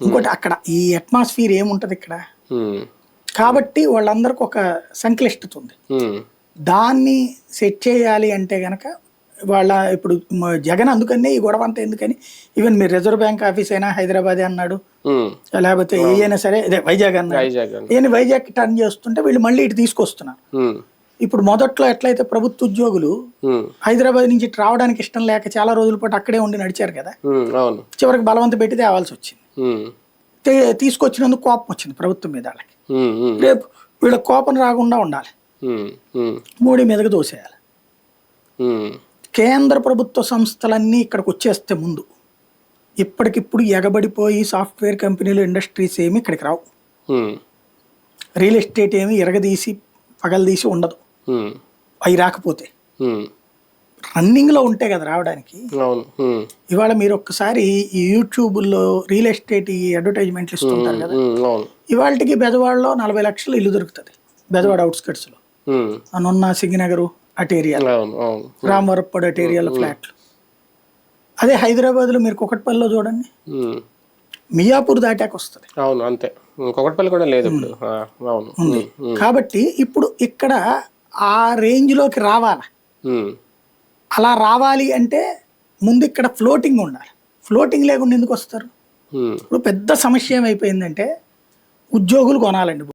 ఇంకోటి అక్కడ ఈ అట్మాస్ఫియర్ ఏముంటది ఇక్కడ, కాబట్టి వాళ్ళందరికి ఒక సంక్లిష్టత ఉంది. దాన్ని సెట్ చేయాలి అంటే గనక వాళ్ళ ఇప్పుడు జగన్ అందుకనే ఈ గొడవ అంతా ఎందుకని, ఈవెన్ మీరు రిజర్వ్ బ్యాంక్ ఆఫీస్ అయినా హైదరాబాద్ అన్నాడు, లేకపోతే ఏ అయినా సరే ఇదే వైజాగ్ అన్నాడు, ఈయన వైజాగ్ టర్న్ చేస్తుంటే వీళ్ళు మళ్ళీ ఇటు తీసుకొస్తున్నారు. ఇప్పుడు మొదట్లో ఎట్లయితే ప్రభుత్వ ఉద్యోగులు హైదరాబాద్ నుంచి రావడానికి ఇష్టం లేక చాలా రోజుల పాటు అక్కడే ఉండి నడిచారు కదా, చివరికి బలవంత పెట్టి తేవాల్సి వచ్చింది. తీసుకొచ్చినందుకు కోపం వచ్చింది ప్రభుత్వం మీద వాళ్ళకి. రేపు వీళ్ళ కోపం రాకుండా ఉండాలి, మోడీ మీదకి దోసేయాలి. కేంద్ర ప్రభుత్వ సంస్థలన్నీ ఇక్కడికి వచ్చేస్తే ముందు ఇప్పటికిప్పుడు ఎగబడిపోయి సాఫ్ట్వేర్ కంపెనీలు ఇండస్ట్రీస్ ఏమి ఇక్కడికి రావు, రియల్ ఎస్టేట్ ఏమి ఎరగదీసి పగలదీసి ఉండదు. అవి రాకపోతే రన్నింగ్ లో ఉంటే కదా రావడానికి. ఇవాళ మీరు ఒక్కసారి ఈ యూట్యూబ్లో రియల్ ఎస్టేట్ ఈ అడ్వర్టైజ్మెంట్లు ఇస్తుంటారు కదా, ఇవాళకి బెజవాడలో 40 లక్షలు ఇల్లు దొరుకుతుంది, బెజవాడ అవుట్స్కట్స్ లో అనున్న సింగినగరు అటు ఏరియాలో, రామవరప్పడు అటు ఏరియాలో ఫ్లాట్లు. అదే హైదరాబాద్ లో మీరు కుకట్పల్లిలో చూడండి, మియాపూర్ దాటాక వస్తుంది. అవును అంతే, కుకట్పల్లి కూడా లేదు ఉంది. కాబట్టి ఇప్పుడు ఇక్కడ ఆ రేంజ్ లోకి రావాలా, అలా రావాలి అంటే ముందు ఇక్కడ ఫ్లోటింగ్ ఉండాలి. ఫ్లోటింగ్ లేకుండా ఎందుకు వస్తారు? ఇప్పుడు పెద్ద సమస్య ఏమైపోయిందంటే ఉద్యోగులు కొనాలండి.